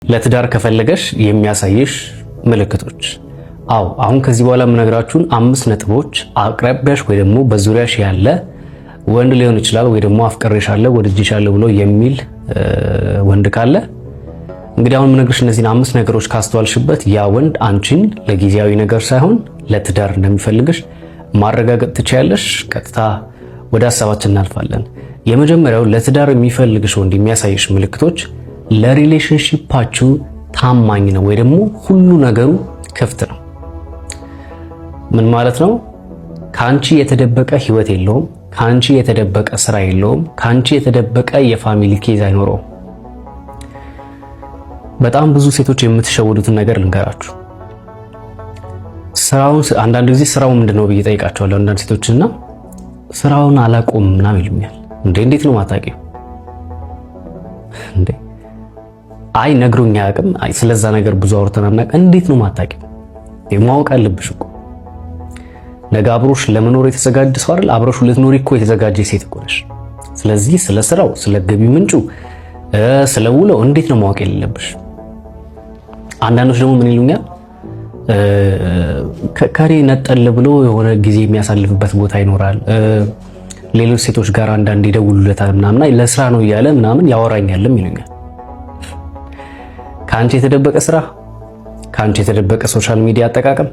ለትዳር ከፈለገሽ የሚያሳይሽ ምልክቶች። አዎ አሁን ከዚህ በኋላ የምነግራችሁን 5 ነጥቦች አቅራቢያሽ ወይ ደግሞ በዙሪያሽ ያለ ወንድ ሊሆን ይችላል ወይ ደግሞ አፍቅሬሻለሁ ወድጄሻለሁ ብሎ የሚል ወንድ ካለ እንግዲህ አሁን የምነግርሽ እነዚህን 5 ነገሮች ካስተዋልሽበት ያ ወንድ አንቺን ለጊዜያዊ ነገር ሳይሆን ለትዳር እንደሚፈልግሽ ማረጋገጥ ትችያለሽ። ቀጥታ ወደ ሐሳባችን እናልፋለን። የመጀመሪያው ለትዳር የሚፈልግሽ ወንድ የሚያሳይሽ ምልክቶች ለሪሌሽንሺፓችሁ ታማኝ ነው ወይ ደግሞ ሁሉ ነገሩ ክፍት ነው። ምን ማለት ነው? ካንቺ የተደበቀ ህይወት የለውም፣ ካንቺ የተደበቀ ስራ የለውም፣ ካንቺ የተደበቀ የፋሚሊ ኬዝ አይኖረውም። በጣም ብዙ ሴቶች የምትሸወዱትን ነገር ልንገራችሁ። ስራውን አንዳንድ ጊዜ ስራው ምንድነው ብዬ ጠይቃቸዋለሁ አንዳንድ ሴቶችና ስራውን አላቆም ምናምን ይሉኛል። እንዴት ነው ማታውቂው እንዴ? አይ ነግሮኛ አያውቅም። አይ ስለዛ ነገር ብዙ አውርተናል። እንዴት ነው ማታውቂው? ማወቅ አለብሽ እኮ ነገ አብሮሽ ለመኖር የተዘጋጀ ሰው አይደል? አብሮሽ ልትኖሪ እኮ የተዘጋጀ ሴት እኮ ነሽ። ስለዚህ ስለ ስራው፣ ስለ ገቢ ምንጩ፣ ስለ ውለው እንዴት ነው ማወቅ የሌለብሽ? አንዳንዶች ደግሞ ምን ይሉኛል? ከኔ ነጠል ብሎ የሆነ ጊዜ የሚያሳልፍበት ቦታ ይኖራል፣ ሌሎች ሴቶች ጋር አንዳንድ ይደውሉለታል ምናምን፣ ለስራ ነው እያለ ምናምን ያወራኛልም ይሉኛል። ካንቺ የተደበቀ ስራ፣ ካንቺ የተደበቀ ሶሻል ሚዲያ አጠቃቀም፣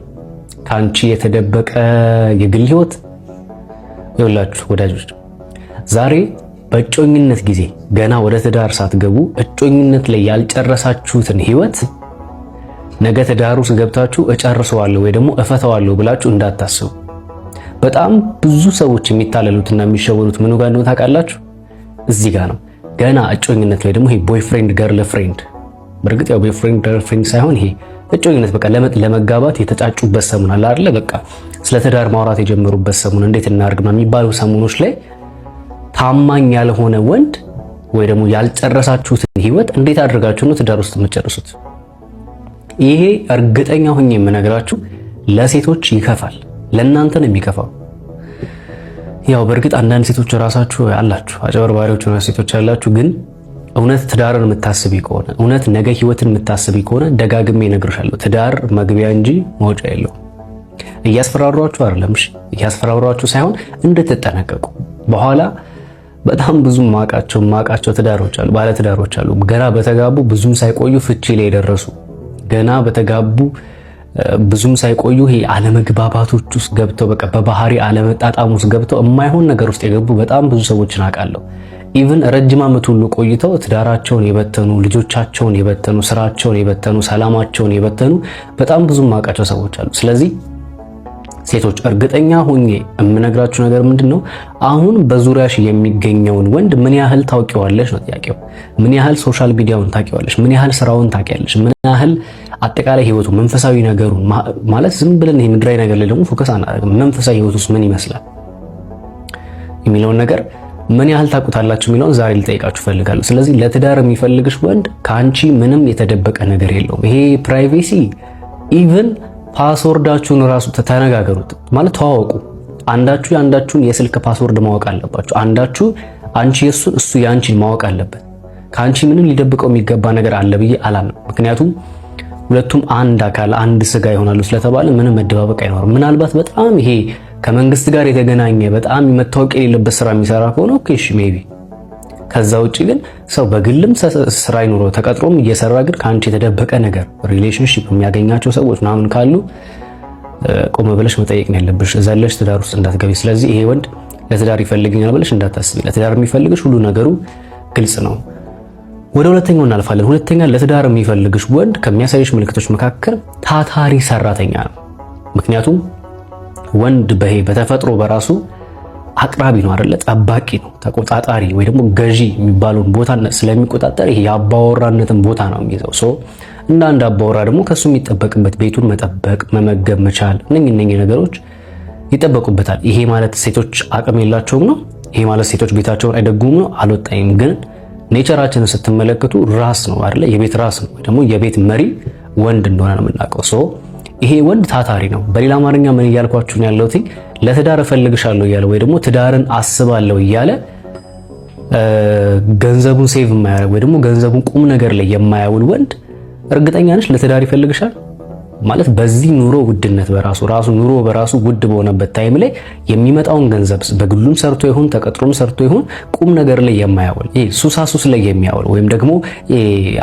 ካንቺ የተደበቀ የግል ህይወት። ይኸውላችሁ ወዳጆች ዛሬ በእጮኝነት ጊዜ ገና ወደ ትዳር ሳትገቡ እጮኝነት ላይ ያልጨረሳችሁትን ህይወት ነገ ትዳር ውስጥ ገብታችሁ እጨርሰዋለሁ ወይ ደግሞ እፈታዋለሁ ብላችሁ እንዳታስቡ። በጣም ብዙ ሰዎች የሚታለሉትና የሚሸወሩት ምኑ ጋር ነው ታውቃላችሁ? እዚህ ጋር ነው። ገና እጮኝነት ላይ ደግሞ ይሄ ቦይፍሬንድ ገርል ፍሬንድ፣ በእርግጥ ያው ቦይፍሬንድ ገርል ፍሬንድ ሳይሆን ይሄ እጮኝነት በቃ ለመጋባት የተጫጩበት ሰሙን አለ አይደለ? በቃ ስለ ትዳር ማውራት የጀመሩበት ሰሙን፣ እንዴት እናርግ የሚባሉ ሰሙኖች ላይ ታማኝ ያልሆነ ወንድ ወይ ደግሞ ያልጨረሳችሁትን ህይወት እንዴት አድርጋችሁ ነው ትዳር ውስጥ የምትጨርሱት? ይሄ እርግጠኛ ሆኜ የምነግራችሁ ለሴቶች ይከፋል፣ ለእናንተ ነው የሚከፋው። ያው በእርግጥ አንዳንድ ሴቶች ራሳችሁ አላችሁ፣ አጨበርባሪዎች ሆነ ሴቶች ያላችሁ፣ ግን እውነት ትዳርን የምታስቢ ከሆነ እውነት ነገ ህይወትን የምታስቢ ከሆነ ደጋግሜ እነግርሻለሁ፣ ትዳር መግቢያ እንጂ መውጫ የለውም። እያስፈራሯችሁ አይደለም፣ እሺ እያስፈራሯችሁ ሳይሆን እንድትጠነቀቁ። በኋላ በጣም ብዙ ማቃቸው ትዳሮች አሉ፣ ባለ ትዳሮች አሉ፣ ገና በተጋቡ ብዙም ሳይቆዩ ፍቺ ላይ የደረሱ፣ ገና በተጋቡ ብዙም ሳይቆዩ ይሄ አለመግባባቶች ውስጥ ገብተው በቃ በባህሪ አለመጣጣም ውስጥ ገብተው የማይሆን ነገር ውስጥ የገቡ በጣም ብዙ ሰዎችን አውቃለሁ። ኢቭን ረጅም ዓመት ሁሉ ቆይተው ትዳራቸውን የበተኑ፣ ልጆቻቸውን የበተኑ፣ ስራቸውን የበተኑ፣ ሰላማቸውን የበተኑ በጣም ብዙ ማውቃቸው ሰዎች አሉ። ስለዚህ ሴቶች እርግጠኛ ሆኜ የምነግራችሁ ነገር ምንድነው፣ አሁን በዙሪያሽ የሚገኘውን ወንድ ምን ያህል ታውቂዋለሽ ነው ጥያቄው። ምን ያህል ሶሻል ሚዲያውን ታውቂዋለሽ? ምን ያህል ስራውን ታውቂያለሽ? ምን ያህል አጠቃላይ ህይወቱ፣ መንፈሳዊ ነገሩን ማለት ዝም ብለን ይሄ ምድራዊ ነገር ላይ ደግሞ ፎከስ አናደርግም። መንፈሳዊ ህይወቱስ ምን ይመስላል የሚለውን ነገር ምን ያህል ታውቁታላችሁ የሚለውን ዛሬ ልጠይቃችሁ ፈልጋለሁ። ስለዚህ ለትዳር የሚፈልግሽ ወንድ ከአንቺ ምንም የተደበቀ ነገር የለውም። ይሄ ፕራይቬሲ ኢቭን ፓስወርዳችሁን ራሱ ተነጋገሩት ማለት ተዋወቁ። አንዳችሁ የአንዳችሁን የስልክ ፓስወርድ ማወቅ አለባችሁ። አንዳችሁ አንቺ የሱን እሱ ያንቺን ማወቅ አለበት። ከአንቺ ምንም ሊደብቀው የሚገባ ነገር አለ ብዬ አላምንም። ምክንያቱም ሁለቱም አንድ አካል አንድ ስጋ ይሆናሉ ስለተባለ ምንም መደባበቅ አይኖርም። ምናልባት በጣም ይሄ ከመንግስት ጋር የተገናኘ በጣም መታወቅ የሌለበት ስራ የሚሰራ ከሆነ ኦኬ እሺ ሜቢ። ከዛ ውጪ ግን ሰው በግልም ስራ ይኖረው ተቀጥሮም እየሰራ ግን ከአንቺ የተደበቀ ነገር ሪሌሽንሺፕ የሚያገኛቸው ሰዎች ምናምን ካሉ ቆም ብለሽ መጠየቅ ነው ያለብሽ፣ ዘለሽ ትዳር ውስጥ እንዳትገቢ። ስለዚህ ይሄ ወንድ ለትዳር ይፈልገኛል ብለሽ እንዳታስቢ። ለትዳር የሚፈልግሽ ሁሉ ነገሩ ግልጽ ነው። ወደ ሁለተኛው እናልፋለን። ሁለተኛ ለትዳር የሚፈልግሽ ወንድ ከሚያሳይሽ ምልክቶች መካከል ታታሪ ሰራተኛ ነው። ምክንያቱም ወንድ በተፈጥሮ በራሱ አቅራቢ ነው አይደለ? ጠባቂ ነው፣ ተቆጣጣሪ ወይ ደግሞ ገዢ የሚባለውን ቦታ ስለሚቆጣጠር ይሄ የአባወራነትን ቦታ ነው የሚይዘው። እንደ አንድ አባወራ ደግሞ ከሱ የሚጠበቅበት ቤቱን መጠበቅ፣ መመገብ መቻል፣ እነኚህ ነገሮች ይጠበቁበታል። ይሄ ማለት ሴቶች አቅም የላቸውም ነው? ይሄ ማለት ሴቶች ቤታቸውን አይደጉም ነው? አልወጣኝም። ግን ኔቸራችንን ስትመለከቱ ራስ ነው አይደለ? የቤት ራስ ነው ወይ ደግሞ የቤት መሪ ወንድ እንደሆነ ነው የምናውቀው። ይሄ ወንድ ታታሪ ነው። በሌላ አማርኛ ምን እያልኳችሁ ነው ያለሁት? ለትዳር እፈልግሻለሁ እያለ ወይ ደግሞ ትዳርን አስባለሁ እያለ ገንዘቡን ሴቭ የማያደርግ ወይ ደግሞ ገንዘቡን ቁም ነገር ላይ የማያውል ወንድ እርግጠኛ ነሽ ለትዳር ይፈልግሻል? ማለት በዚህ ኑሮ ውድነት ራሱ ኑሮ በራሱ ውድ በሆነበት ታይም ላይ የሚመጣውን ገንዘብ በግሉም ሰርቶ ይሁን ተቀጥሮም ሰርቶ ይሁን ቁም ነገር ላይ የማያውል ሱሳሱስ ላይ የሚያውል ወይም ደግሞ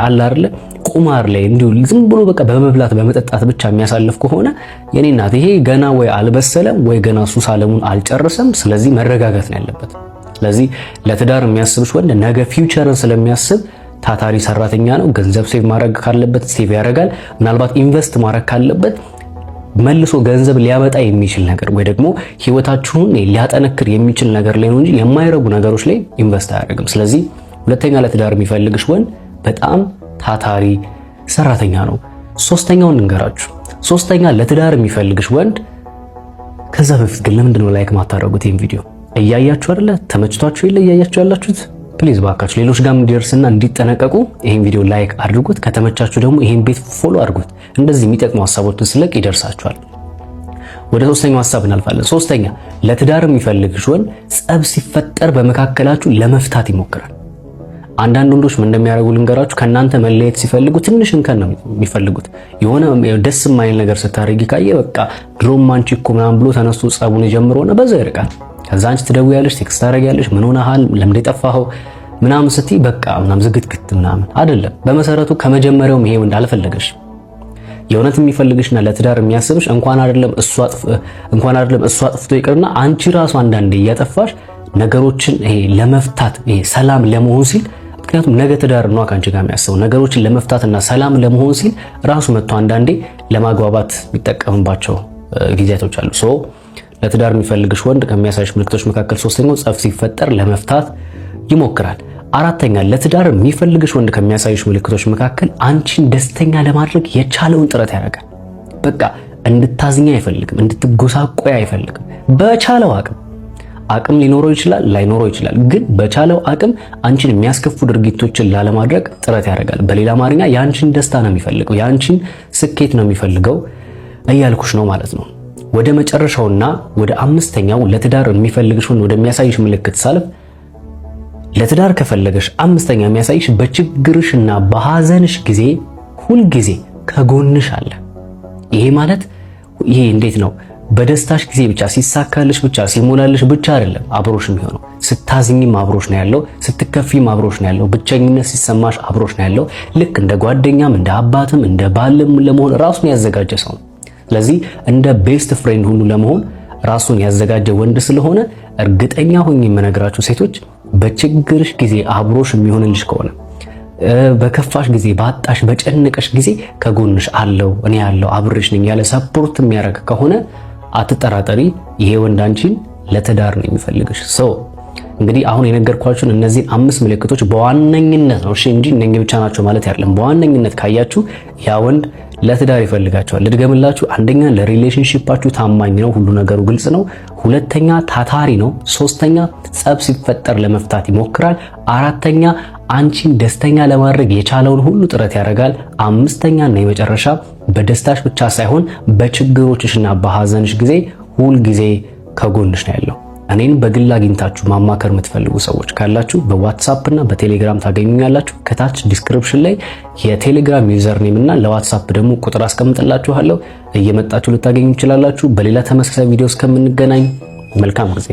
አለ አይደለ ቁማር ላይ እንዲሁ ዝም ብሎ በቃ በመብላት በመጠጣት ብቻ የሚያሳልፍ ከሆነ የኔ እናት ይሄ ገና ወይ አልበሰለም ወይ ገና ሱስ አለሙን አልጨረሰም። ስለዚህ መረጋጋት ነው ያለበት። ስለዚህ ለትዳር የሚያስብሽ ወንድ ነገ ፊውቸርን ስለሚያስብ ታታሪ ሰራተኛ ነው። ገንዘብ ሴቭ ማድረግ ካለበት ሴቭ ያደርጋል። ምናልባት ኢንቨስት ማድረግ ካለበት መልሶ ገንዘብ ሊያመጣ የሚችል ነገር ወይ ደግሞ ህይወታችሁን ሊያጠነክር የሚችል ነገር ላይ ነው እንጂ የማይረጉ ነገሮች ላይ ኢንቨስት አያደርግም። ስለዚህ ሁለተኛ ለትዳር የሚፈልግሽ ወንድ በጣም ታታሪ ሰራተኛ ነው። ሶስተኛውን እንገራችሁ። ሶስተኛ ለትዳር የሚፈልግሽ ወንድ ከዛ በፊት ግን ለምንድን ነው ላይክ ማታደርጉት? ይሄን ቪዲዮ እያያችሁ አይደለ? ተመችቷችሁ ይለ እያያችሁ ያላችሁት ፕሊዝ ባካችሁ ሌሎች ጋር እንዲደርስና እንዲጠነቀቁ ይሄን ቪዲዮ ላይክ አድርጉት። ከተመቻችሁ ደግሞ ይሄን ቤት ፎሎ አድርጉት። እንደዚህ የሚጠቅሙ ሀሳቦችን ስለቅ ይደርሳችኋል። ወደ ሶስተኛው ሀሳብ እናልፋለን። ሶስተኛ ለትዳር የሚፈልግሽ ወንድ ጸብ ሲፈጠር በመካከላችሁ ለመፍታት ይሞክራል። አንዳንድ ወንዶች ምን እንደሚያደርጉ ልንገራችሁ። ከናንተ መለየት ሲፈልጉ ትንሽ እንከን ነው የሚፈልጉት። የሆነ ደስ የማይል ነገር ስታደርጊ ካየ በቃ ድሮም አንቺ እኮ ምናምን ብሎ ተነስቶ ጸቡን ጀምሮና በዛው ይርቃል። ከዛ አንቺ ትደውያለሽ፣ ቴክስት ታደርጊያለሽ፣ ምን ሆነሃል፣ ለምን የጠፋኸው ምናምን ስትይ በቃ ምናምን ዝግትግት ምናምን አይደለም። በመሰረቱ ከመጀመሪያውም ይሄ ወንድ አልፈለገሽ። የእውነት የሚፈልግሽና ለትዳር የሚያስብሽ እንኳን አይደለም እሱ አጥፍቶ ይቅርና አንቺ ራሱ አንዳንዴ እያጠፋሽ ነገሮችን ይሄ ለመፍታት ይሄ ሰላም ለመሆን ሲል ምክንያቱም ነገ ትዳር ነው ካንቺ ጋር የሚያስበው ነገሮችን ለመፍታትና ሰላም ለመሆን ሲል ራሱ መጥቶ አንዳንዴ ለማግባባት የሚጠቀምባቸው ጊዜያቶች አሉ። ሶ ለትዳር የሚፈልግሽ ወንድ ከሚያሳይሽ ምልክቶች መካከል ሶስተኛው ጸብ ሲፈጠር ለመፍታት ይሞክራል። አራተኛ ለትዳር የሚፈልግሽ ወንድ ከሚያሳይሽ ምልክቶች መካከል አንቺን ደስተኛ ለማድረግ የቻለውን ጥረት ያደርጋል። በቃ እንድታዝኛ አይፈልግም፣ እንድትጎሳቆይ አይፈልግም። በቻለው አቅም ሊኖረው ይችላል ላይኖረው ይችላል፣ ግን በቻለው አቅም አንቺን የሚያስከፉ ድርጊቶችን ላለማድረግ ጥረት ያደርጋል። በሌላ አማርኛ የአንቺን ደስታ ነው የሚፈልገው፣ የአንቺን ስኬት ነው የሚፈልገው እያልኩሽ ነው ማለት ነው። ወደ መጨረሻውና ወደ አምስተኛው ለትዳር የሚፈልግሽ ወንድ ወደሚያሳይሽ ምልክት ሳልፍ ለትዳር ከፈለገሽ አምስተኛ የሚያሳይሽ በችግርሽና በሐዘንሽ ጊዜ ሁልጊዜ ከጎንሽ አለ። ይሄ ማለት ይሄ እንዴት ነው? በደስታሽ ጊዜ ብቻ ሲሳካልሽ ብቻ ሲሞላልሽ ብቻ አይደለም አብሮሽ የሚሆነው። ስታዝኝም አብሮሽ ነው ያለው፣ ስትከፊም አብሮሽ ነው ያለው፣ ብቸኝነት ሲሰማሽ አብሮሽ ነው ያለው። ልክ እንደ ጓደኛም እንደ አባትም እንደ ባልም ለመሆን ራሱን ያዘጋጀ ሰው ነው። ስለዚህ እንደ ቤስት ፍሬንድ ሁሉ ለመሆን ራሱን ያዘጋጀ ወንድ ስለሆነ እርግጠኛ ሆኜ የምነግራችሁ ሴቶች በችግርሽ ጊዜ አብሮሽ የሚሆንልሽ ከሆነ በከፋሽ ጊዜ ባጣሽ በጨነቀሽ ጊዜ ከጎንሽ አለው እኔ ያለው አብሬሽ ነኝ ያለ ሰፖርት የሚያደርግ ከሆነ አትጠራጠሪ፣ ይሄ ወንድ አንቺን ለትዳር ነው የሚፈልግሽ። እንግዲህ አሁን የነገርኳችሁን እነዚህ 5 ምልክቶች በዋነኝነት ነው እንጂ እነኚህ ብቻ ናቸው ማለት አይደለም። በዋነኝነት ካያችሁ ያ ወንድ ለትዳር ይፈልጋቸዋል። ልድገምላችሁ። አንደኛ ለሪሌሽንሺፓችሁ ታማኝ ነው፣ ሁሉ ነገሩ ግልጽ ነው። ሁለተኛ ታታሪ ነው። ሶስተኛ ጸብ ሲፈጠር ለመፍታት ይሞክራል። አራተኛ አንቺን ደስተኛ ለማድረግ የቻለውን ሁሉ ጥረት ያደርጋል። አምስተኛ እና የመጨረሻ በደስታሽ ብቻ ሳይሆን በችግሮችሽና በሐዘንሽ ጊዜ ሁል ጊዜ ከጎንሽ ነው ያለው። እኔን በግል አግኝታችሁ ማማከር የምትፈልጉ ሰዎች ካላችሁ በዋትስአፕ እና በቴሌግራም ታገኙኛላችሁ። ከታች ዲስክሪፕሽን ላይ የቴሌግራም ዩዘር ኔም እና ለዋትስአፕ ደግሞ ቁጥር አስቀምጥላችኋለሁ። እየመጣችሁ ልታገኙ ትችላላችሁ። በሌላ ተመሳሳይ ቪዲዮ እስከምንገናኝ መልካም ጊዜ